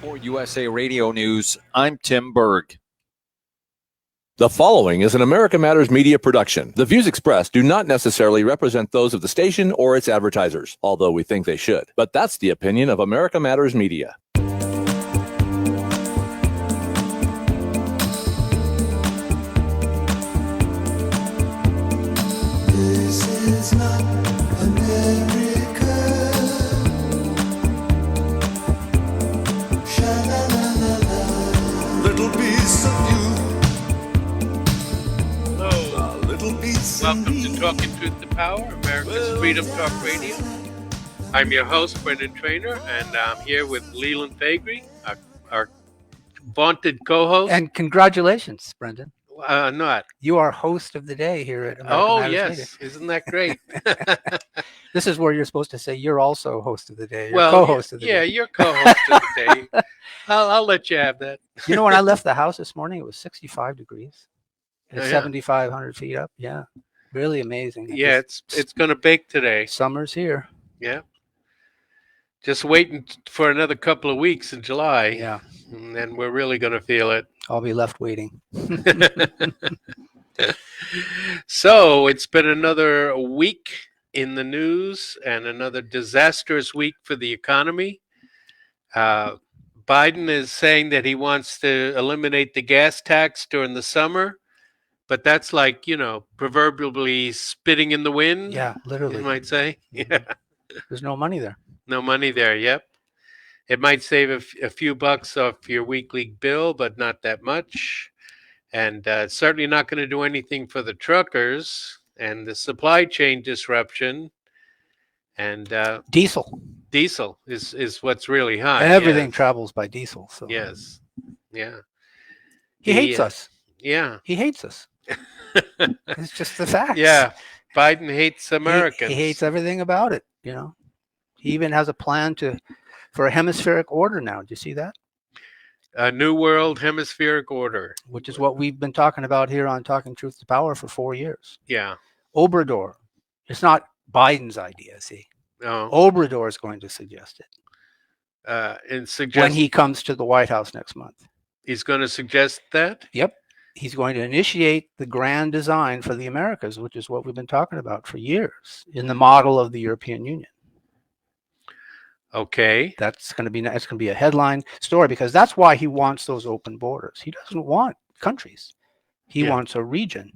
For USA Radio News, I'm Tim Berg. The following is an America Matters media production. The views expressed do not necessarily represent those of the station or its advertisers, although we think they should. But that's the opinion of America Matters Media. This is not America. Sha-la-la-la-la. Little piece of you. Hello. Welcome to Talking Truth to Power, America's Freedom Talk Radio. I'm your host, Brendan Trainor, and I'm here with Leland Faegre, our vaunted co-host. And congratulations, Brendan. Not. You are host of the day here at America Matters yes. Media. Isn't that great? This is where you're supposed to say you're also host of the day. Well, co-host of the day. Yeah, you're co-host of the day. I'll let you have that. You know, when I left the house this morning, it was 65 degrees. It's yeah. 7,500 feet up. Yeah. Really amazing. Yeah, it's going to bake today. Summer's here. Yeah. Just waiting for another couple of weeks in July. Yeah. And then we're really going to feel it. I'll be left waiting. So it's been another week in the news and another disastrous week for the economy. Biden is saying that he wants to eliminate the gas tax during the summer, but that's like, proverbially spitting in the wind. Yeah, literally. You might say. Yeah. There's no money there. No money there. Yep. It might save a few bucks off your weekly bill, but not that much. And it's certainly not going to do anything for the truckers and the supply chain disruption. And Diesel. Diesel is what's really hot. Everything travels by diesel. So. Yes. Yeah. He hates us. Yeah. He hates us. It's just the facts. Yeah. Biden hates Americans. He hates everything about it. He even has a plan for a hemispheric order now. Did you see that? A New World Hemispheric Order. Which is what we've been talking about here on Talking Truth to Power for 4 years. Yeah. Obrador. It's not Biden's idea, see? No. Obrador is going to suggest it. When he comes to the White House next month. He's going to suggest that? Yep. He's going to initiate the grand design for the Americas, which is what we've been talking about for years, in the model of the European Union. Okay. It's going to be a headline story because that's why he wants those open borders. He doesn't want countries. He wants a region.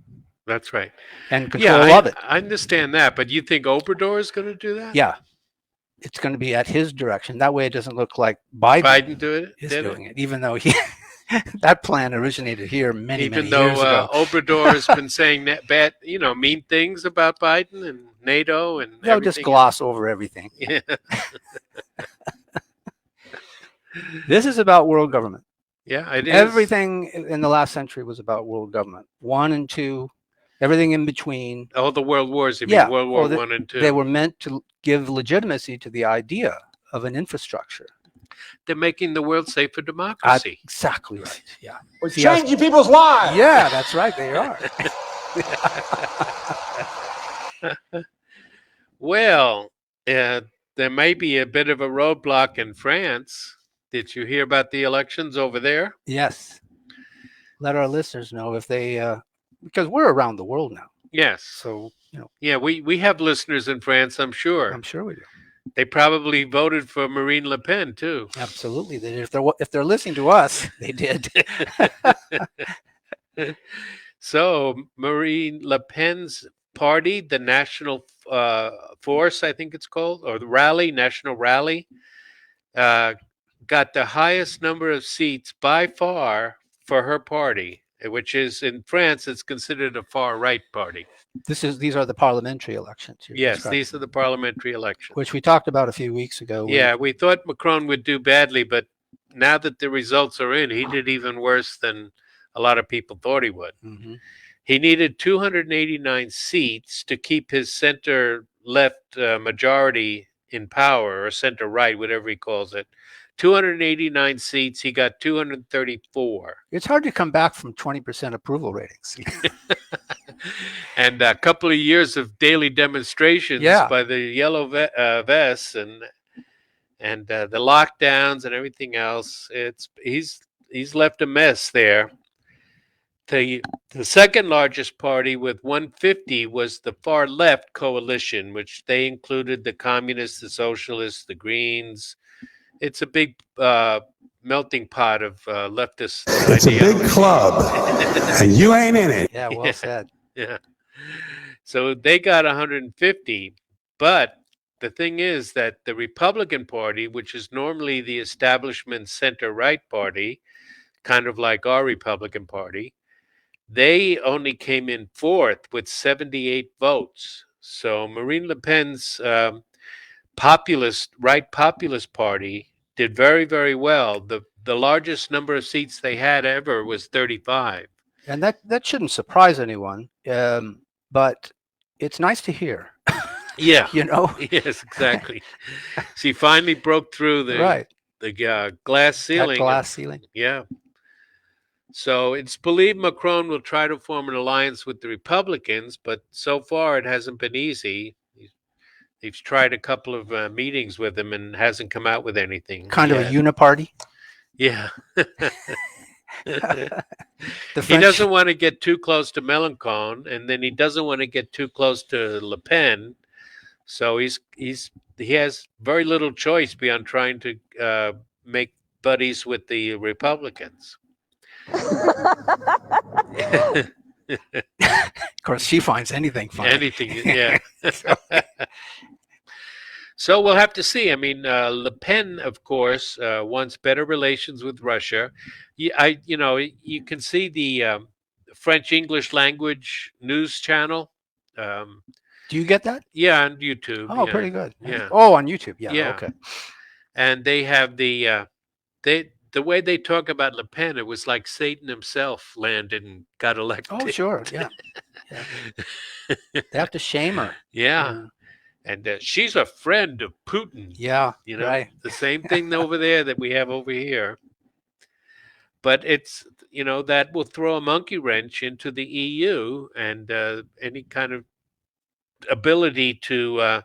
That's right. And control of it. I understand that, but you think Obrador is going to do that? Yeah. It's going to be at his direction. That way it doesn't look like Biden is doing it, even though that plan originated here many years ago. Even though Obrador has been saying that bad, mean things about Biden and NATO and everything. Just gloss over everything. Yeah. This is about world government. Yeah, it is. Everything in the last century was about world government. 1 and 2, everything in between. Oh, the world wars, you mean World War I and II. They were meant to give legitimacy to the idea of an infrastructure. They're making the world safe for democracy. Exactly right. Yeah. We're changing people's lives. Yeah, that's right. They are. Well, there may be a bit of a roadblock in France. Did you hear about the elections over there? Yes. Let our listeners know if they, because we're around the world now. Yes. So, Yeah, we have listeners in France, I'm sure. I'm sure we do. They probably voted for Marine Le Pen, too. Absolutely. They did. If they're listening to us, they did. So Marine Le Pen's party, the National Force, I think it's called, or the National Rally, got the highest number of seats by far for her party, which is in France, it's considered a far right party. These are the parliamentary elections. Yes, these are the parliamentary elections. Which we talked about a few weeks ago. Yeah, we thought Macron would do badly, but now that the results are in, he did even worse than a lot of people thought he would. Mm-hmm. He needed 289 seats to keep his center-left majority in power, or center-right, whatever he calls it. 289 seats. He got 234. It's hard to come back from 20% approval ratings. And a couple of years of daily demonstrations by the yellow vests and the lockdowns and everything else. He's left a mess there. The second largest party with 150 was the far left coalition, which they included the communists, the socialists, the Greens. It's a big melting pot of leftist It's ideology. a big club, and you ain't in it. Yeah, well said. Yeah. So they got 150, but the thing is that the Republican Party, which is normally the establishment center-right party, kind of like our Republican Party, they only came in fourth with 78 votes. So Marine Le Pen's right populist party did very, very well. The largest number of seats they had ever was 35. And that shouldn't surprise anyone, but it's nice to hear. Yeah. You know? Yes, exactly. She finally broke through the glass ceiling. That glass ceiling. Yeah. So it's believed Macron will try to form an alliance with the Republicans, but so far it hasn't been easy. He's tried a couple of meetings with him and hasn't come out with anything. Kind of a uniparty. Yeah. He doesn't want to get too close to Mélenchon, and then he doesn't want to get too close to Le Pen. So he has very little choice beyond trying to make buddies with the Republicans. Of course, she finds anything funny. Anything, yeah. So we'll have to see. I mean, Le Pen, of course, wants better relations with Russia. You can see the French English language news channel. Do you get that? Yeah, on YouTube. Oh, pretty good. Yeah. Oh, on YouTube. Yeah. Yeah. Okay. And they have the way they talk about Le Pen, it was like Satan himself landed and got elected. Oh, sure. Yeah. They have to shame her. Yeah. And she's a friend of Putin. Yeah. You know, right. The same thing over there that we have over here. But it's, that will throw a monkey wrench into the EU and any kind of ability to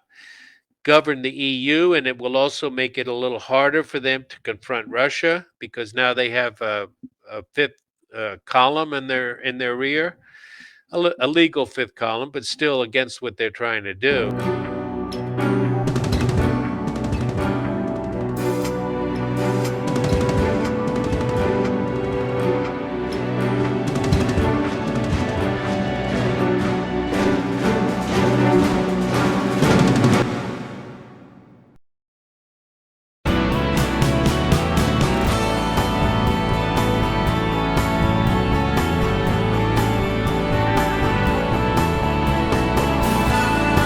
govern the EU, and it will also make it a little harder for them to confront Russia because now they have a fifth column in their rear, a legal fifth column, but still against what they're trying to do.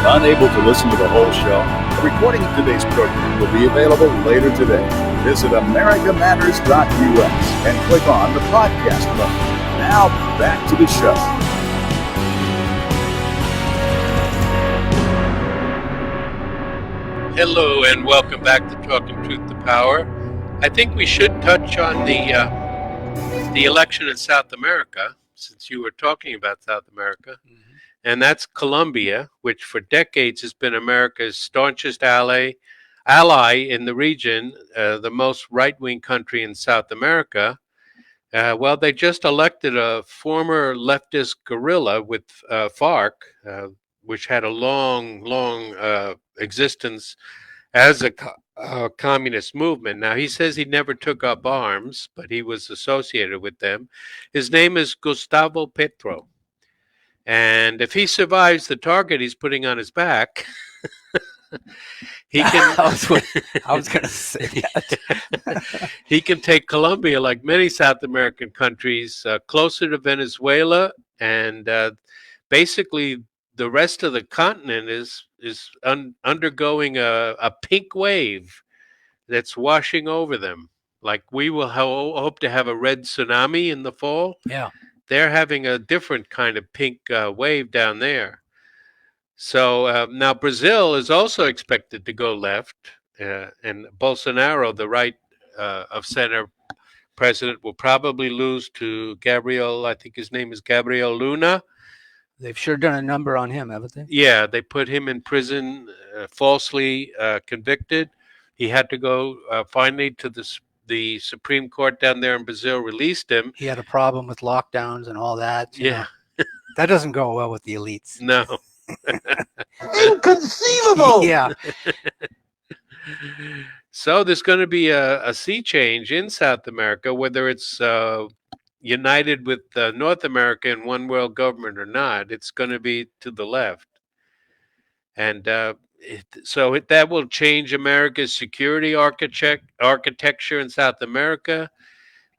Unable to listen to the whole show, a recording of today's program will be available later today. Visit americamatters.us and click on the podcast button. Now, back to the show. Hello and welcome back to Talking Truth to Power. I think we should touch on the election in South America, since you were talking about South America. Mm-hmm. And that's Colombia, which for decades has been America's staunchest ally in the region, the most right-wing country in South America. Well, they just elected a former leftist guerrilla with FARC, which had a long existence as a communist movement. Now, he says he never took up arms, but he was associated with them. His name is Gustavo Petro. And if he survives the target he's putting on his back, he can. I was going to say that. He can take Colombia, like many South American countries, closer to Venezuela, and basically the rest of the continent is undergoing a pink wave that's washing over them. Like we will hope to have a red tsunami in the fall. Yeah. They're having a different kind of pink wave down there. So now Brazil is also expected to go left, and Bolsonaro, the right of center president, will probably lose to Gabriel. I think his name is Gabriel Luna. They've sure done a number on him, haven't they? Yeah, they put him in prison, falsely convicted. He had to go finally to the Supreme Court down there in Brazil, released him. He had a problem with lockdowns and all that. you Yeah. know. That doesn't go well with the elites. No. Inconceivable! Yeah. So there's going to be a sea change in South America, whether it's united with North America in one world government or not. It's going to be to the left. And that will change America's security architecture in South America.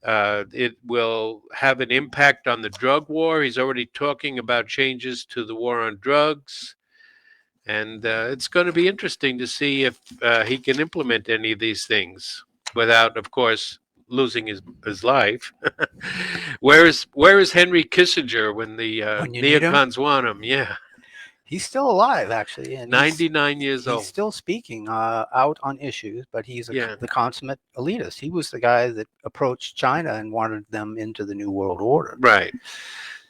It will have an impact on the drug war. He's already talking about changes to the war on drugs. And it's going to be interesting to see if he can implement any of these things without, of course, losing his life. Where is Henry Kissinger when the neocons want him? Yeah. He's still alive, actually. And 99 years old. He's still speaking out on issues, but he's the consummate elitist. He was the guy that approached China and wanted them into the New World Order. Right.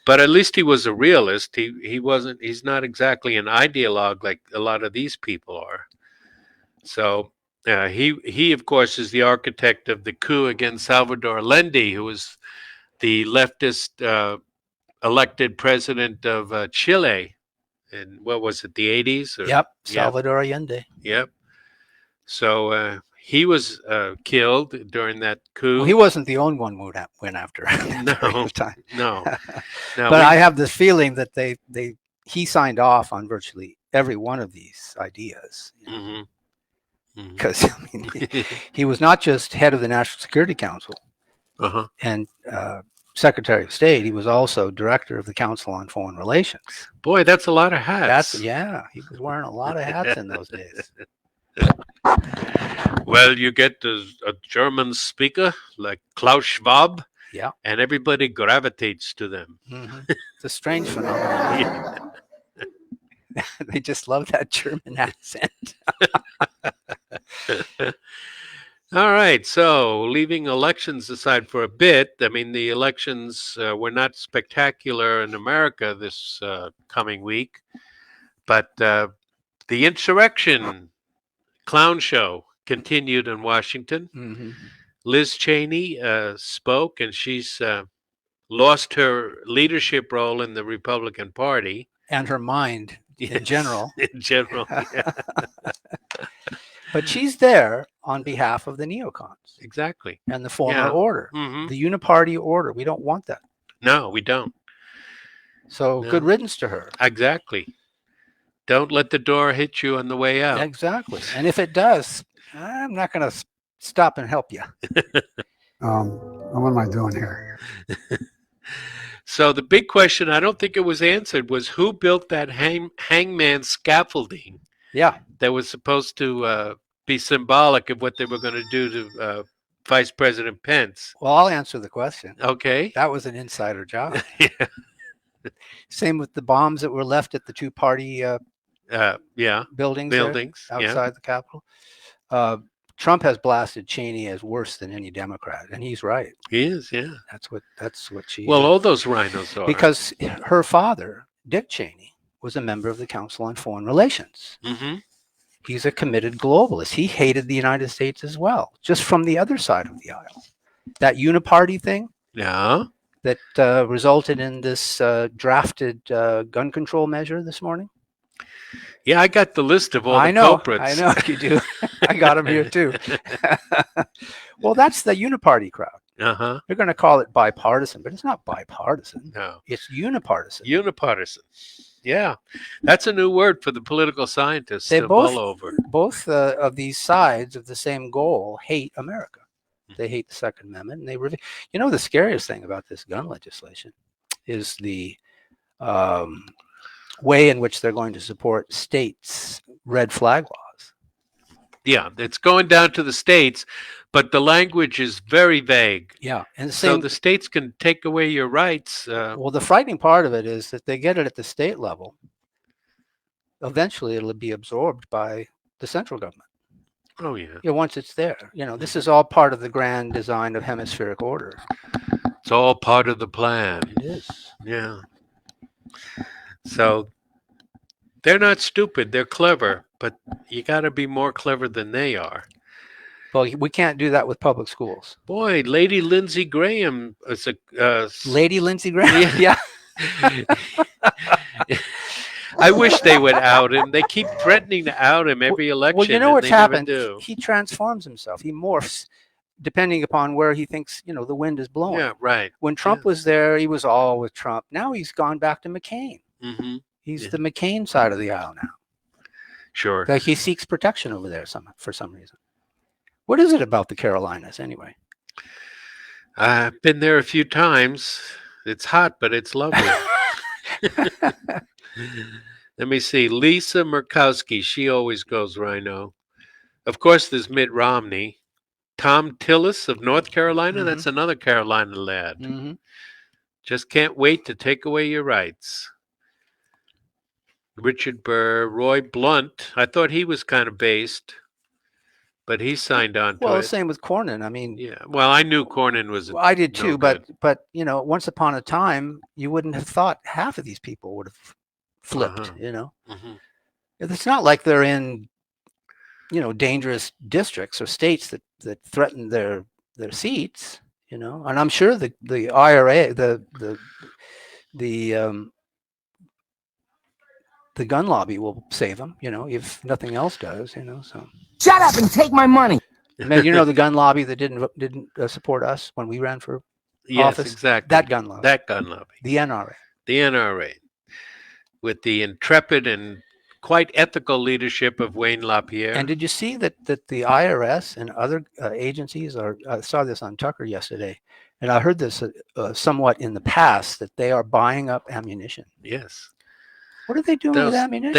But at least he was a realist. He's not exactly an ideologue like a lot of these people are. So he of course is the architect of the coup against Salvador Allende, who was the leftist elected president of Chile in, what was it, the 80s? Yep, Salvador Allende. Yep. So he was killed during that coup. Well, he wasn't the only one went after him. No. But I have this feeling that he signed off on virtually every one of these ideas. Because he was not just head of the National Security Council and Secretary of State. He was also director of the Council on Foreign Relations. Boy, that's a lot of hats. He was wearing a lot of hats in those days. Well, you get a German speaker like Klaus Schwab, and everybody gravitates to them. It's a strange phenomenon. They just love that German accent. All right, so leaving elections aside for a bit, I mean, the elections were not spectacular in America this coming week, but the insurrection clown show continued in Washington. Liz Cheney spoke, and she's lost her leadership role in the Republican Party. And her mind in general. In general, yeah. But she's there on behalf of the neocons. Exactly. And the former order. The uniparty order. We don't want that. No, we don't. So good riddance to her. Exactly. Don't let the door hit you on the way out. Exactly. And if it does, I'm not going to stop and help you. What am I doing here? So the big question, I don't think it was answered, was who built that hangman scaffolding? Yeah. That was supposed to be symbolic of what they were going to do to Vice President Pence. Well, I'll answer the question. Okay. That was an insider job. Same with the bombs that were left at the two-party buildings outside the Capitol. Trump has blasted Cheney as worse than any Democrat, and he's right. He is, yeah. That's what she. Well, all those rhinos are. Because her father, Dick Cheney, was a member of the Council on Foreign Relations. He's a committed globalist. He hated the United States as well, just from the other side of the aisle. That uniparty thing. Yeah. That resulted in this drafted gun control measure this morning. Yeah, I got the list of all the culprits. I know you do. I got them here too. Well, that's the uniparty crowd. They're going to call it bipartisan, but it's not bipartisan. No. It's unipartisan. Unipartisan. Yeah. That's a new word for the political scientists to mull over. Both of these sides of the same goal hate America. They hate the Second Amendment. And the scariest thing about this gun legislation is the way in which they're going to support states' red flag laws. Yeah, it's going down to the states, but the language is very vague. Yeah. And so the states can take away your rights. Well, the frightening part of it is that they get it at the state level. Eventually, it'll be absorbed by the central government. Oh, yeah. Once it's there. This is all part of the grand design of hemispheric order. It's all part of the plan. It is. Yeah. So they're not stupid. They're clever, but you got to be more clever than they are. Well, we can't do that with public schools. Boy, Lady Lindsey Graham is a Lady Lindsey Graham. Yeah. I wish they would out him. They keep threatening to out him every election. Well, you know and what's they never happened? do. He transforms himself. He morphs depending upon where he thinks, the wind is blowing. Yeah, right. When Trump was there, he was all with Trump. Now he's gone back to McCain. Mm-hmm. He's the McCain side of the aisle now. Sure. Like he seeks protection over there for some reason. What is it about the Carolinas anyway? I've been there a few times. It's hot, but it's lovely. Let me see. Lisa Murkowski. She always goes Rhino. Of course, there's Mitt Romney. Tom Tillis of North Carolina. Mhm. That's another Carolina lad. Mm-hmm. Just can't wait to take away your rights. Richard Burr. Roy Blunt. I thought he was kind of based, but he signed on to Well, it. same with Cornyn. I mean, Yeah. Well, I knew Cornyn was. well, I did no too, good. but once upon a time, you wouldn't have thought half of these people would have flipped. Uh-huh. Mhm. It's not like they're in, dangerous districts or states that threaten their seats. And I'm sure the IRA, the gun lobby will save them. If nothing else does. So. Shut up and take my money. Man, the gun lobby that didn't support us when we ran for Yes, office? exactly. That gun lobby. That gun lobby. The NRA. The NRA, with the intrepid and quite ethical leadership of Wayne LaPierre. And did you see that the IRS and other agencies I saw this on Tucker yesterday, and I heard this somewhat in the past, that they are buying up ammunition. Yes. What are they doing with ammunition?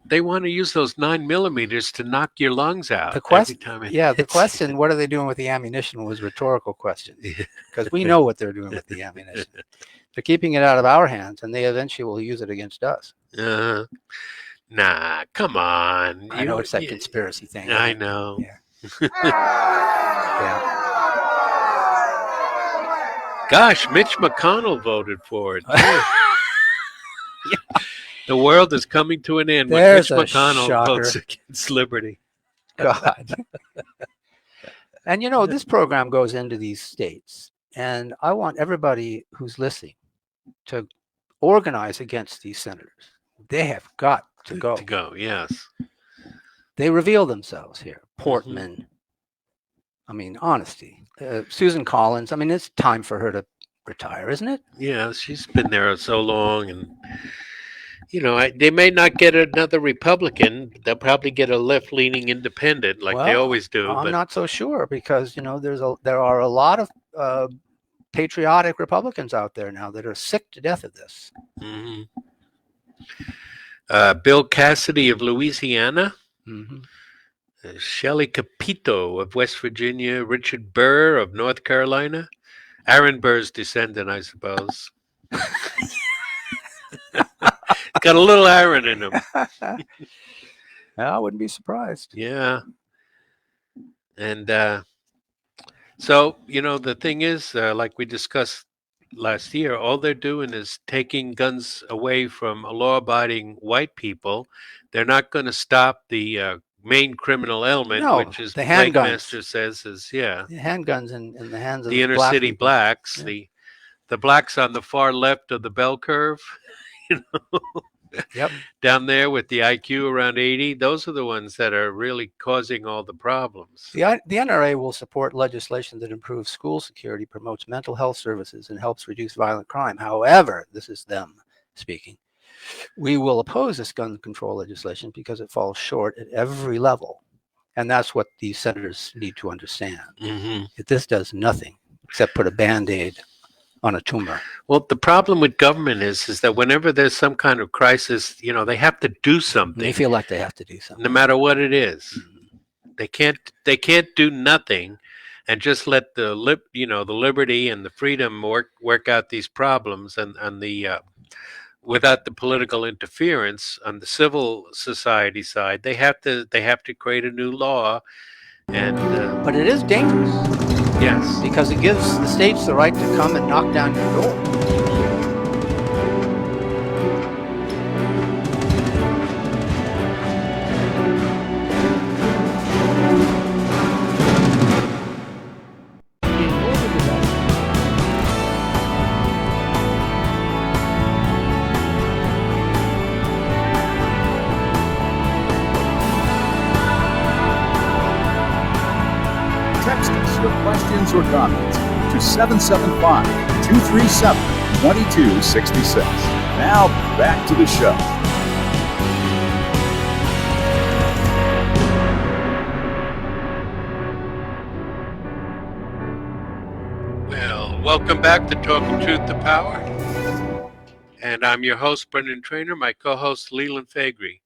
They want to use those 9mm to knock your lungs out. The question, every time it the hits. question, what are they doing with the ammunition, was a rhetorical question, because we know what they're doing with the ammunition. They're keeping it out of our hands, and they eventually will use it against us. Nah, come on. I know it's that conspiracy thing. I know. Yeah. Yeah. Gosh, Mitch McConnell voted for it. The world is coming to an end when There's Mitch a McConnell shocker. votes against liberty. God. And this program goes into these states, and I want everybody who's listening to organize against these senators. They have got to go. To go, yes. They reveal themselves here. Portman. I mean, honesty. Susan Collins. I mean, it's time for her to retire, isn't it? Yeah, she's been there so long, and they may not get another Republican. They'll probably get a left-leaning independent, like they Well, always do. I'm not so sure, because there are a lot of patriotic Republicans out there now that are sick to death of this. Mhm. Bill Cassidy of Louisiana, Shelley Capito of West Virginia, Richard Burr of North Carolina, Aaron Burr's descendant, I suppose. Got a little Aaron in him. I wouldn't be surprised. Yeah. And so, the thing is, like we discussed last year, all they're doing is taking guns away from law-abiding white people. They're not going to stop the main criminal element, No, which is the Blake handguns. Master says is, The handguns in the hands of the inner black city people. blacks, Yeah. the blacks on the far left of the bell curve, Yep. down there with the IQ around 80. Those are the ones that are really causing all the problems. The NRA will support legislation that improves school security, promotes mental health services, and helps reduce violent crime. However, this is them speaking. We will oppose this gun control legislation because it falls short at every level. And that's what these senators need to understand. This does nothing except put a Band-Aid on a tumor. Well, the problem with government is that whenever there's some kind of crisis, they have to do something. They feel like they have to do something. No matter what it is. They can't do nothing and just let the liberty and the freedom work out these problems, and without the political interference on the civil society side. They have to create a new law, and But it is dangerous. yes, Because it gives the states the right to come and knock down your door. questions or comments to 775-237-2266. Now, back to the show. Well, welcome back to Talking Truth to Power. And I'm your host, Brendan Trainor, my co-host, Leland Faegre.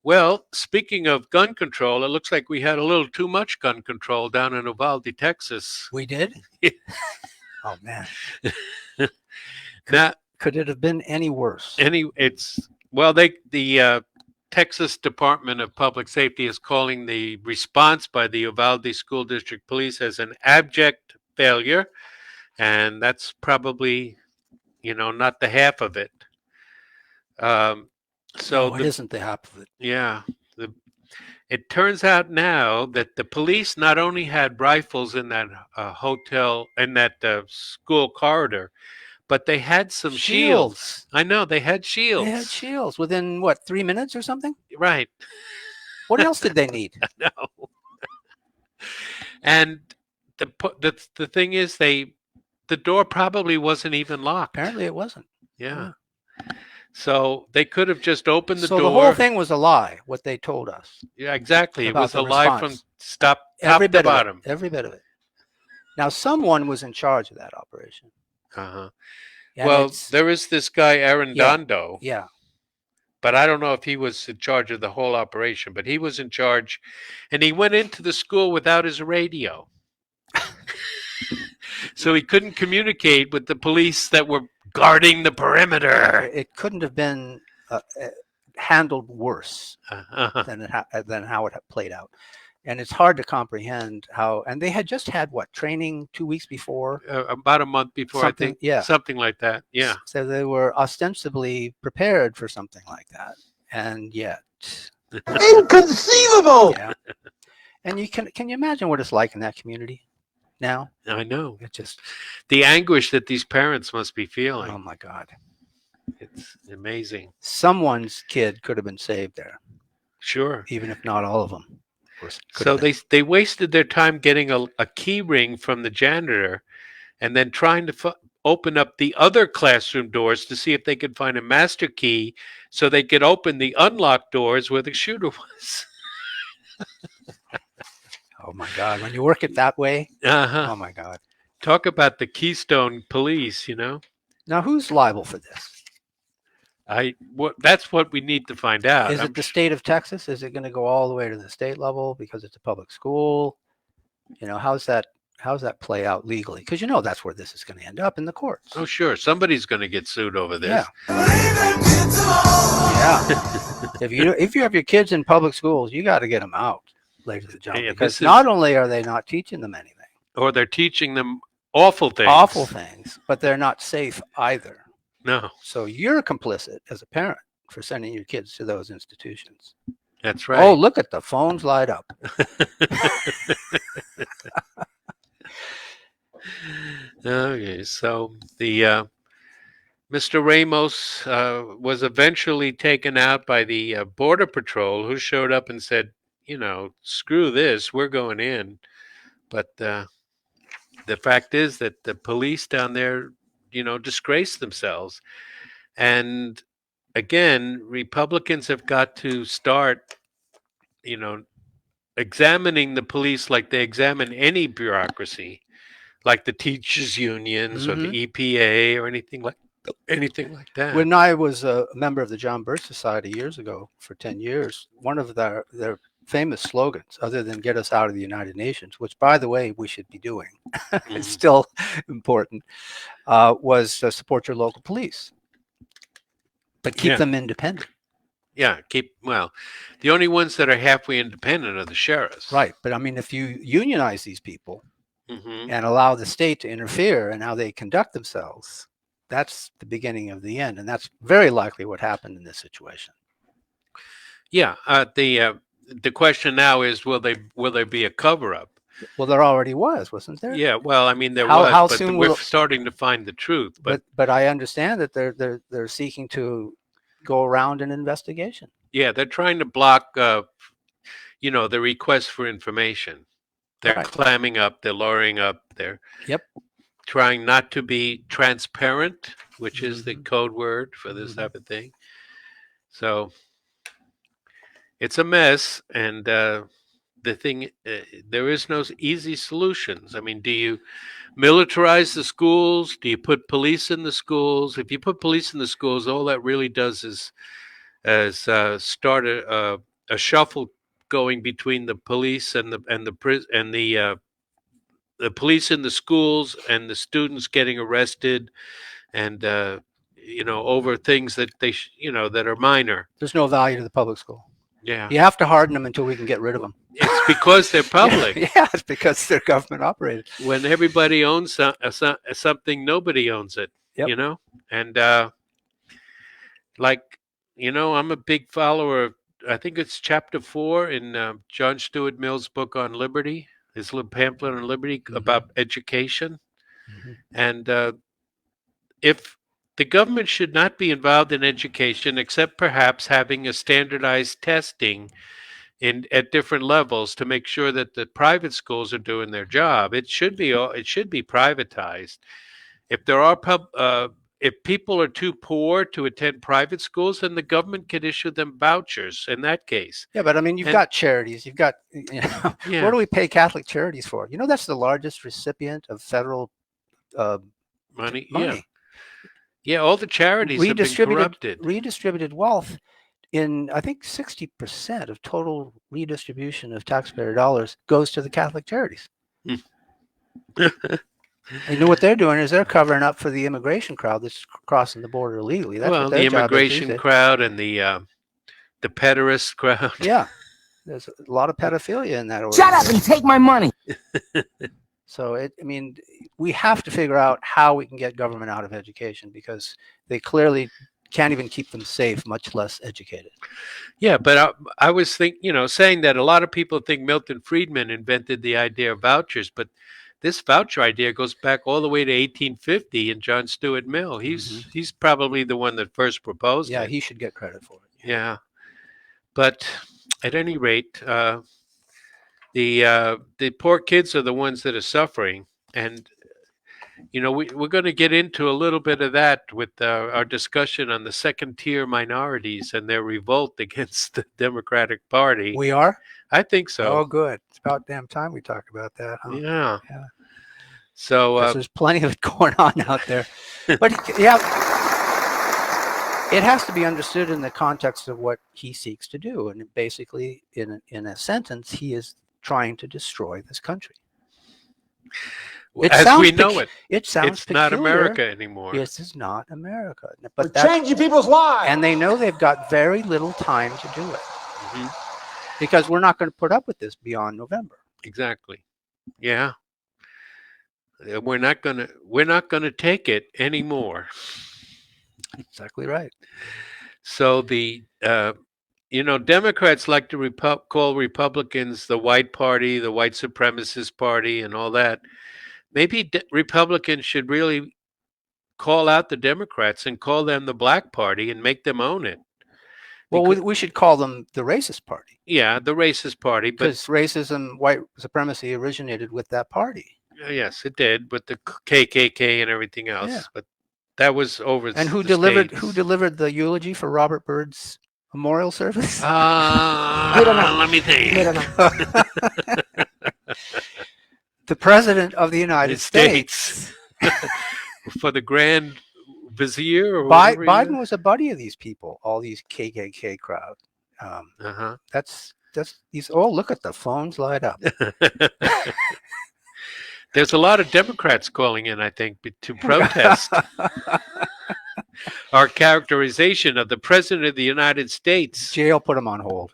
Well, speaking of gun control, it looks like we had a little too much gun control down in Uvalde, Texas. We did? Oh, man. Now, Could it have been any worse? The Texas Department of Public Safety is calling the response by the Uvalde School District Police as an abject failure, and that's probably, not the half of it. No, it isn't the half of it. Yeah. It turns out now that the police not only had rifles in that hotel, in that school corridor, but they had some shields. I know, they had shields. They had shields within, 3 minutes or something? Right. What else did they need? No. And the thing is, the door probably wasn't even locked. Apparently it wasn't. Yeah. So they could have just opened the door. So the whole thing was a lie, what they told us. Yeah, exactly. It about was the a lie response. from top to bottom. Every bit of it. Now, someone was in charge of that operation. Uh-huh. And Well, there is this guy, Arredondo, yeah. but I don't know if he was in charge of the whole operation, but he was in charge, and he went into the school without his radio. So he couldn't communicate with the police that were guarding the perimeter. It couldn't have been handled worse Uh-huh. than how it had played out. And it's hard to comprehend how, and they had just had training 2 weeks before? About a month before, Something, I think. yeah. Something like that. Yeah. So they were ostensibly prepared for something like that. And yet. Inconceivable! Yeah. And can you imagine what it's like in that community now? I know. It just, The anguish that these parents must be feeling. oh my God. It's amazing. Someone's kid could have been saved there, Sure. even if not all of them. So they wasted their time getting a key ring from the janitor and then trying to open up the other classroom doors to see if they could find a master key so they could open the unlocked doors where the shooter was. Oh my God. When you work it that way, Uh-huh. oh my God. Talk about the Keystone Police, Now, who's liable for this? That's what we need to find out. Is it the state of Texas? Is it going to go all the way to the state level because it's a public school? How's that play out legally? Because that's where this is going to end up, in the courts. Oh, sure. Somebody's going to get sued over this. Yeah. If you have your kids in public schools, you got to get them out, ladies and gentlemen, Yeah, because not only are they not teaching them anything, Or they're teaching them awful things. but they're not safe either. No, So you're complicit as a parent for sending your kids to those institutions. that's right. Oh, look at the phones light up. Okay, so the Mr. Ramos was eventually taken out by the Border Patrol, who showed up and said, screw this, we're going in. But the fact is that the police down there, disgrace themselves. And again, Republicans have got to start, examining the police like they examine any bureaucracy, like the teachers' unions or the EPA or anything like that. When I was a member of the John Birch Society years ago for 10 years, one of their famous slogans, other than get us out of the United Nations, which, by the way, we should be doing, it's still important, was support your local police, but keep them independent. Yeah, the only ones that are halfway independent are the sheriffs. Right. But I mean, if you unionize these people Mm-hmm. and allow the state to interfere in how they conduct themselves, that's the beginning of the end. And that's very likely what happened in this situation. Yeah. The question now is, will there be a cover-up? Well, there already wasn't there? Yeah. Well, I mean, there How was, but soon we're will- starting to find the truth. But I understand that they're seeking to go around an investigation. Yeah, they're trying to block, the request for information. They're Right. clamming up. They're lowering up. They're Yep. trying not to be transparent, which is the code word for this type of thing. So it's a mess, and the thing, there is no easy solutions. I mean, do you militarize the schools? Do you put police in the schools? If you put police in the schools, all that really does is start a shuffle going between the police and the police in the schools and the students getting arrested, and over things that that are minor. There's no value to the public school. Yeah, You have to harden them until we can get rid of them. it's because they're public. Yeah, it's because they're government operated. When everybody owns something, nobody owns it. Yep. And I'm a big follower of, I think it's chapter 4 in John Stuart Mill's book on liberty, his little pamphlet on liberty about education. And if the government should not be involved in education, except perhaps having a standardized testing at different levels to make sure that the private schools are doing their job. It should be privatized. If there are if people are too poor to attend private schools, then the government could issue them vouchers in that case. Yeah, but I mean, you've got charities. You've got, Yeah. What do we pay Catholic charities for? That's the largest recipient of federal Money. money. Yeah, all the charities have been corrupted. Redistributed wealth in, I think, 60% of total redistribution of taxpayer dollars goes to the Catholic charities. You know what they're doing is they're covering up for the immigration crowd that's crossing the border illegally. That's Well, what their the job is immigration these days. crowd and the pederast crowd. Yeah, there's a lot of pedophilia in that Shut up organization. and take my money. So we have to figure out how we can get government out of education, because they clearly can't even keep them safe, much less educated. Yeah, but I was saying that a lot of people think Milton Friedman invented the idea of vouchers, but this voucher idea goes back all the way to 1850 in John Stuart Mill. He's probably the one that first proposed it. Yeah, he should get credit for it. Yeah, but at any rate, the poor kids are the ones that are suffering, and we're going to get into a little bit of that with our discussion on the second-tier minorities and their revolt against the Democratic Party. We are? I think so. Oh, good. It's about damn time we talk about that, huh? Yeah. Yeah. So 'Cause there's plenty of it going on out there. But yeah, it has to be understood in the context of what he seeks to do. And basically, in a sentence, he is trying to destroy this country. as we know it, It sounds it's not peculiar. America anymore. This is not America. We're But changing people's lives. and they know they've got very little time to do it, Mhm. because we're not going to put up with this beyond November. Exactly. Yeah. We're not gonna take it anymore. Exactly right. So the Democrats like to call Republicans the white party, the white supremacist party, and all that. Maybe Republicans should really call out the Democrats and call them the black party and make them own it. Well, we should call them the racist party, Yeah, the racist party, but because racism, white supremacy originated with that party. yes, it did, with the KKK and everything else. Yeah. But that was over. And who the delivered States. who delivered the eulogy for Robert Byrd's memorial service? Let me think. The President of the United States. For the Grand Vizier, or whatever he Biden was a buddy of these people, all these KKK crowd. Uh-huh. That's these. Oh, look at the phones light up. There's a lot of Democrats calling in, I think, to protest our characterization of the President of the United States. Jail put him on hold.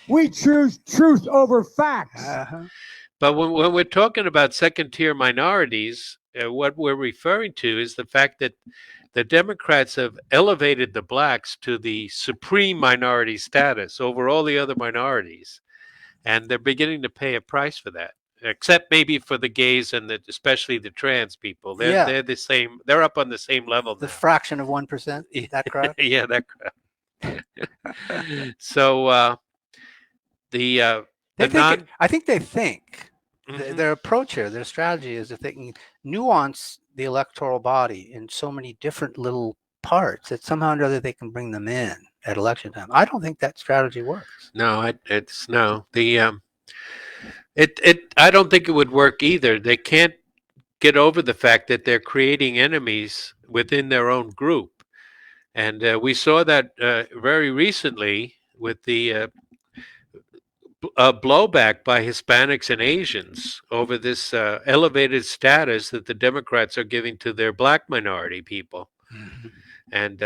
We choose truth over facts. Uh-huh. But when we're talking about second-tier minorities, what we're referring to is the fact that the Democrats have elevated the blacks to the supreme minority status over all the other minorities, and they're beginning to pay a price for that. Except maybe for the gays and especially the trans people, they're the same. They're up on the same level. The now. fraction of 1%. That crowd. Yeah, that crowd. So I think they think Mhm. their approach here, their strategy is that they can nuance the electoral body in so many different little parts that somehow or other they can bring them in at election time. I don't think that strategy works. No, it's no. I don't think it would work either. They can't get over the fact that they're creating enemies within their own group. And we saw that very recently with the blowback by Hispanics and Asians over this elevated status that the Democrats are giving to their black minority people. And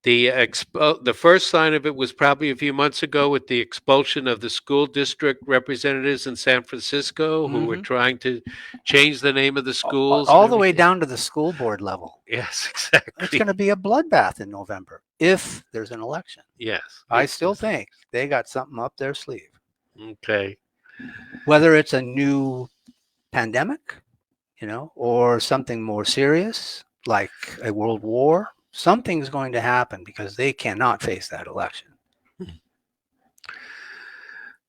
the first sign of it was probably a few months ago with the expulsion of the school district representatives in San Francisco who were trying to change the name of the schools. All the way down to the school board level. Yes, exactly. It's going to be a bloodbath in November if there's an election. Yes. I still think they got something up their sleeve. Okay. Whether it's a new pandemic, or something more serious like a world war, something's going to happen because they cannot face that election.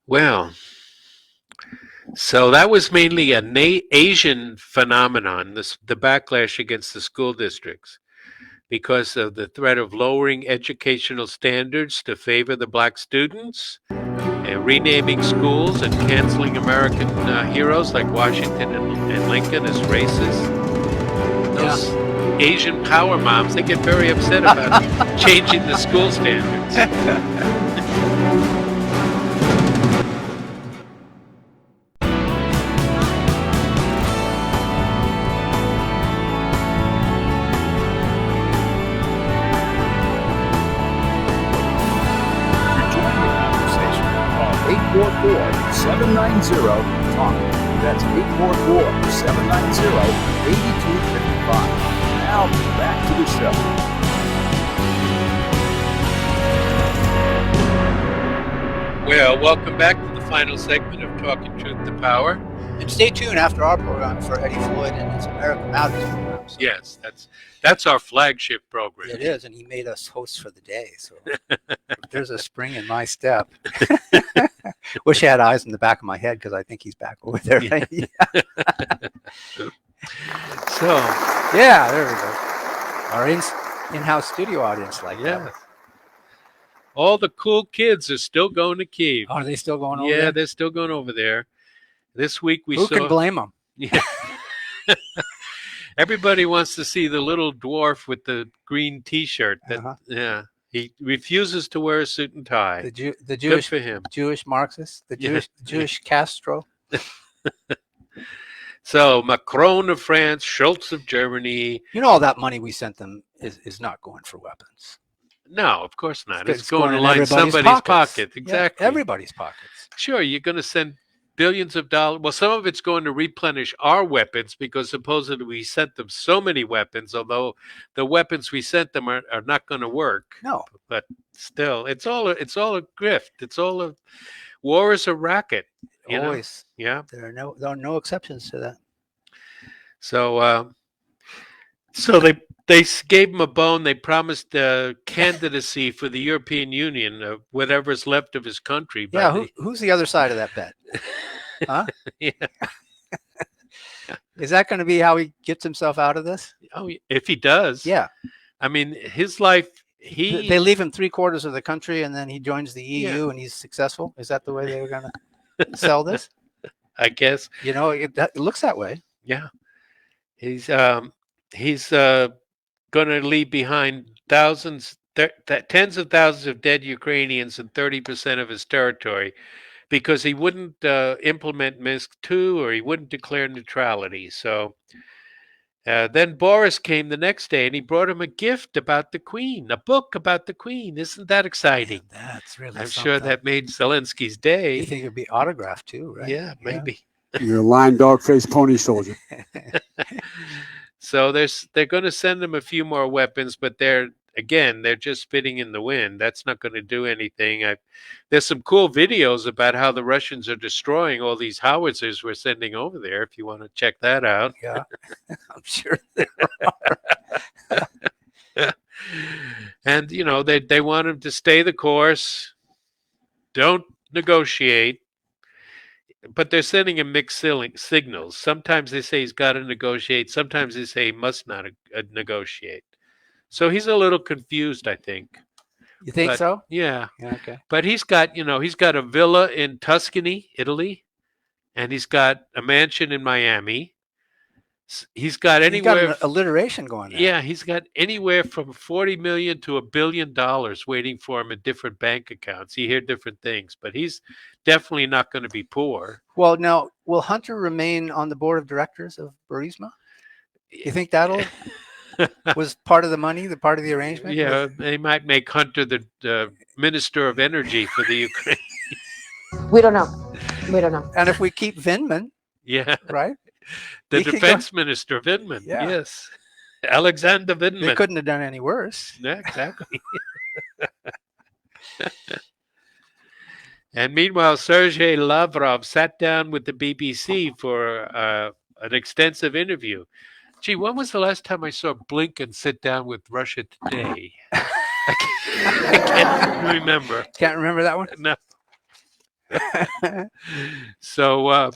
Well, so that was mainly an Asian phenomenon, the backlash against the school districts, because of the threat of lowering educational standards to favor the black students, and renaming schools and canceling American heroes like Washington and Lincoln as racist. Those Asian power moms, they get very upset about changing the school standards. To join the conversation, call 844-790-TALK. That's 844-790-8255. Now back to the show. Well, welcome back to the final segment of Talking Truth to Power. And stay tuned after our program for Eddie Floyd and his America Matters program. So Yes, that's our flagship program. it is, and he made us hosts for the day. So there's a spring in my step. Wish I had eyes in the back of my head because I think he's back over there. So, yeah, there we go. Our in-house studio audience like that. All the cool kids are still going to Kyiv. Are they still going over Yeah, there? they're still going over there. This week we Who saw. can blame them? Yeah. Everybody wants to see the little dwarf with the green T-shirt. Yeah, he refuses to wear a suit and tie. The Good Jewish for him. Jewish Marxist, the Jewish Castro. So Macron of France, Schultz of Germany. All that money we sent them is not going for weapons. No, of course not. It's It's going to in line everybody's somebody's pockets. pocket. Yeah, Exactly. everybody's pockets. Sure, you're going to send billions of dollars. Well, some of it's going to replenish our weapons because supposedly we sent them so many weapons, although the weapons we sent them are not going to work. No. But still, it's all a grift. War is a racket. You know? Always. Yeah. There are no exceptions to that. So they gave him a bone. They promised candidacy for the European Union, whatever's left of his country. Yeah, who's the other side of that bet? Huh? Yeah. Is that going to be how he gets himself out of this? Oh, if he does. Yeah. I mean, his life. They leave him 3/4 of the country, and then he joins the EU, and he's successful. Is that the way they were going to sell this? I guess. It looks that way. Yeah. He's going to leave behind tens of thousands of dead Ukrainians and 30% of his territory because he wouldn't implement Minsk II or he wouldn't declare neutrality. So then Boris came the next day and he brought him a gift about the Queen, a book about the Queen. Isn't that exciting? Yeah, that's really I'm something. sure that made Zelensky's day. You think it'd be autographed too, right? Yeah, maybe. You're a lying dog-faced pony soldier. So they're going to send them a few more weapons, but they're just spitting in the wind. That's not going to do anything. There's some cool videos about how the Russians are destroying all these howitzers we're sending over there. If you want to check that out. Yeah, I'm sure. And they want them to stay the course. Don't negotiate, but they're sending him mixed signals. Sometimes they say he's got to negotiate. Sometimes they say he must not negotiate. So he's a little confused, I think. You think But, so? Yeah. Yeah, okay. But he's got a villa in Tuscany, Italy, and he's got a mansion in Miami. He's got He's got anywhere. an alliteration going there. Yeah, he's got anywhere from 40 million to $1 billion waiting for him in different bank accounts. You hear different things, but he's definitely not going to be poor. Well, now, will Hunter remain on the board of directors of Burisma? You think that'll was part of the money, the part of the arrangement? Yeah, they might make Hunter the Minister of Energy for the Ukraine. We don't know. We don't know. And if we keep Vindman, Yeah, right? the He could go- Defense Minister Vindman. Yeah. Yes, Alexander They Vindman. couldn't have done any worse. Yeah, exactly. And meanwhile, Sergei Lavrov sat down with the BBC for an extensive interview. Gee, when was the last time I saw Blinken sit down with Russia Today? I can't remember. Can't remember that one? No. So,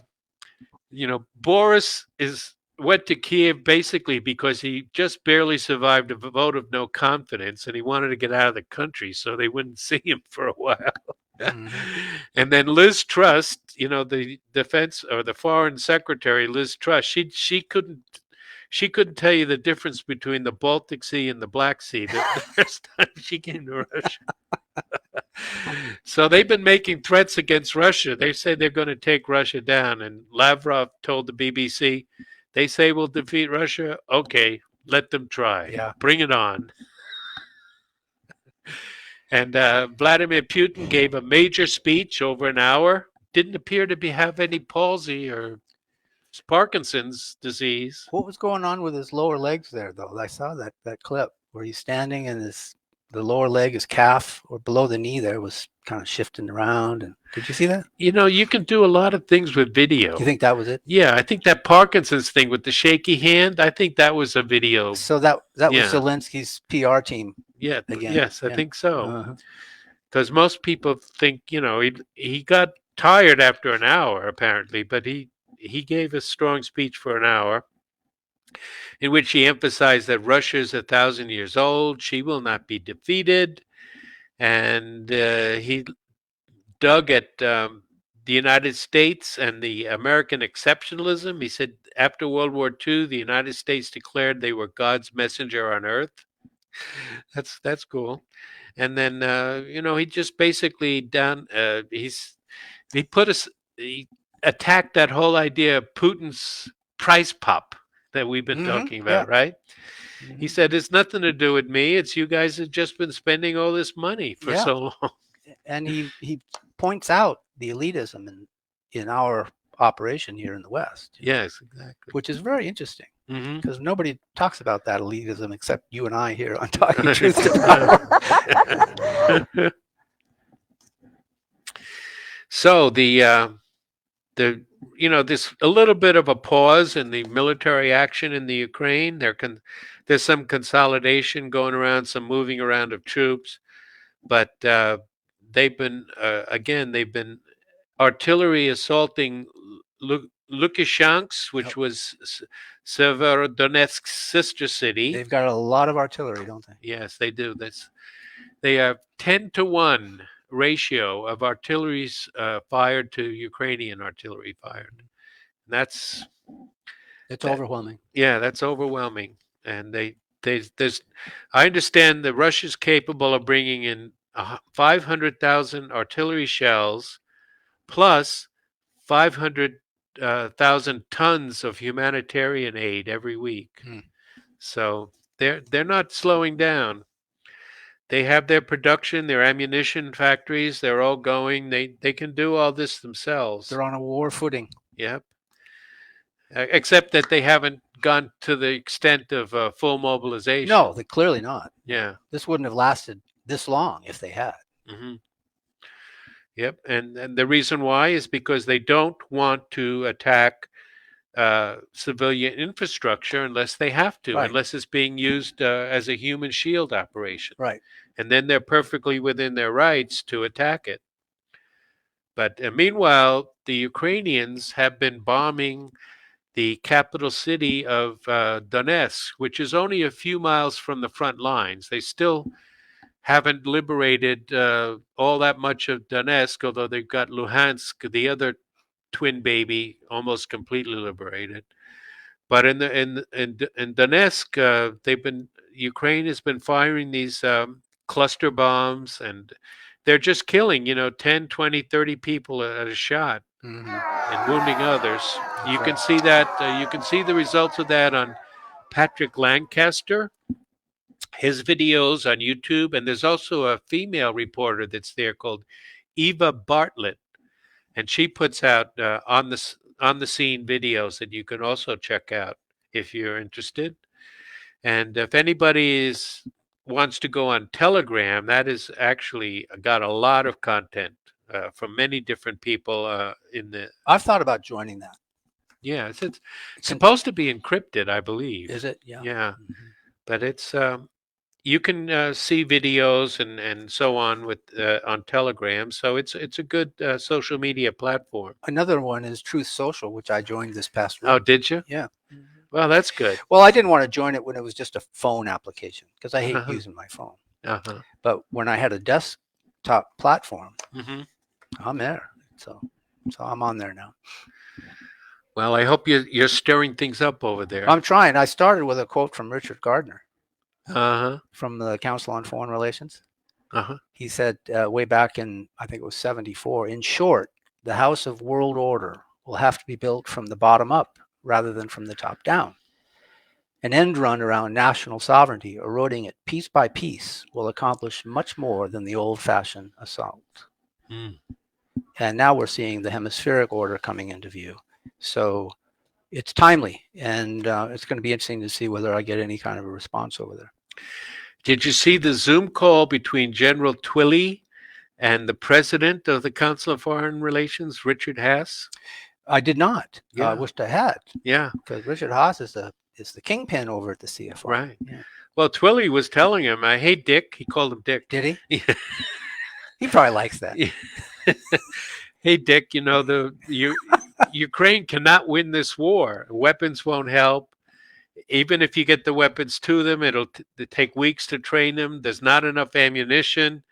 Boris went to Kiev basically because he just barely survived a vote of no confidence, and he wanted to get out of the country, so they wouldn't see him for a while. And then Liz Truss, the defense or the foreign secretary, Liz Truss, she couldn't tell you the difference between the Baltic Sea and the Black Sea the first time she came to Russia. So they've been making threats against Russia. They say they're going to take Russia down. And Lavrov told the BBC, they say we'll defeat Russia. Okay, let them try. Yeah. Bring it on. And Vladimir Putin gave a major speech over an hour. Didn't appear to have any palsy or Parkinson's disease. What was going on with his lower legs there, though? I saw that clip where he's standing and the lower leg, his calf or below the knee there was kind of shifting around. And did you see that? You can do a lot of things with video. You think that was it? Yeah, I think that Parkinson's thing with the shaky hand, I think that was a video. So that was Yeah. Zelensky's PR team. Yeah, Again, yes, I yeah. think so. Uh-huh. Because most people think, he got tired after an hour, apparently, but he gave a strong speech for an hour in which he emphasized that Russia is 1,000 years old. She will not be defeated. And he dug at the United States and the American exceptionalism. He said after World War II, the United States declared they were God's messenger on earth. That's cool. And then, he just basically he attacked that whole idea of Putin's price pop that we've been talking about, right? He said, it's nothing to do with me. It's you guys have just been spending all this money for so long. And he points out the elitism in our operation here in the West. Yes, exactly. Which is very interesting Mm-hmm. because nobody talks about that elitism except you and I here on Talking Truth to Power. So this a little bit of a pause in the military action in the Ukraine. There's some consolidation going around, some moving around of troops, but they've been artillery assaulting Lukashansk, which was Severodonetsk's sister city. They've got a lot of artillery, don't they? Yes, they do. They have 10-to-1 ratio of artilleries fired to Ukrainian artillery fired. And It's overwhelming. Yeah, that's overwhelming. And I understand that Russia's capable of bringing in 500,000 artillery shells plus 500,000 tons of humanitarian aid every week. So they're not slowing down. They have their production, their ammunition factories. They're all going. They can do all this themselves. They're on a war footing. Yep. Except that they haven't gone to the extent of full mobilization. No, they're clearly not. Yeah. This wouldn't have lasted this long if they had. Mm-hmm. Yep. And the reason why is because they don't want to attack civilian infrastructure unless they have to, Right. unless it's being used as a human shield operation. Right. And then they're perfectly within their rights to attack it. But meanwhile, the Ukrainians have been bombing the capital city of Donetsk, which is only a few miles from the front lines. They still haven't liberated all that much of Donetsk, although they've got Luhansk, the other twin baby, almost completely liberated. But in Donetsk, Ukraine has been firing these cluster bombs, and they're just killing, 10, 20, 30 people at a shot and wounding others. You can see that. You can see the results of that on Patrick Lancaster, his videos on YouTube, and there's also a female reporter that's there called Eva Bartlett, and she puts out on the scene videos that you can also check out if you're interested. And if anybody wants to go on Telegram, that is actually got a lot of content from many different people in the. I've thought about joining that. Yeah, it's supposed to be encrypted, I believe. Is it? Yeah. Yeah, but it's you can see videos and so on with on Telegram. So it's a good social media platform. Another one is Truth Social, which I joined this past week. Oh, did you? Yeah. Well, that's good. Well, I didn't want to join it when it was just a phone application because I hate using my phone. Uh-huh. But when I had a desktop platform, Mm-hmm. I'm there. So I'm on there now. Well, I hope you're stirring things up over there. I'm trying. I started with a quote from Richard Gardner Uh-huh. from the Council on Foreign Relations. Uh-huh. He said way back in, I think it was 74, in short, the house of world order will have to be built from the bottom up rather than from the top down. An end run around national sovereignty, eroding it piece by piece, will accomplish much more than the old-fashioned assault. Mm. And now we're seeing the hemispheric order coming into view. So it's timely, and it's going to be interesting to see whether I get any kind of a response over there. Did you see the Zoom call between General Twilley and the president of the Council of Foreign Relations, Richard Haas? I did not. Yeah. I wished I had, Yeah, because Richard Haas is the kingpin over at the CFR. right. Yeah. Well, Twilley was telling him, "Hey, Dick." He called him Dick. Did he? Yeah. He probably likes that. Hey, Dick. Ukraine cannot win this war. Weapons won't help. Even if you get the weapons to them, it'll take weeks to train them. There's not enough ammunition.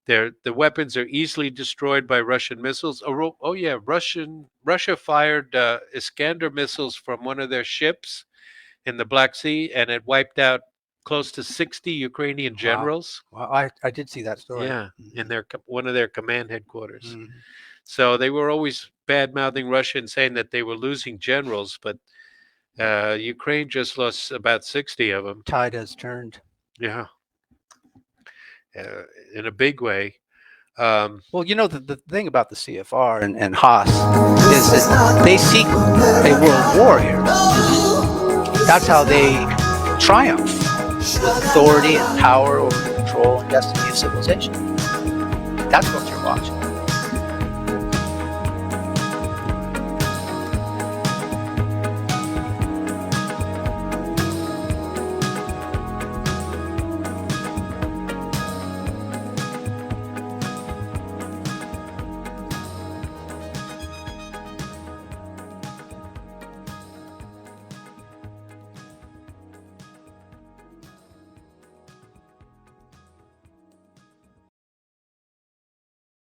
The weapons are easily destroyed by Russian missiles. Oh yeah, Russia fired Iskander missiles from one of their ships in the Black Sea, and it wiped out close to 60 Ukrainian generals. Well, I did see that story. Yeah, in one of their command headquarters. Mhm. So they were always bad-mouthing Russia and saying that they were losing generals, but Ukraine just lost about 60 of them. Tide has turned. Yeah, in a big way. Well, the thing about the CFR and Haas is that they seek a world war here. That's how they triumph, with authority and power over the control and destiny of civilization. That's what you're watching.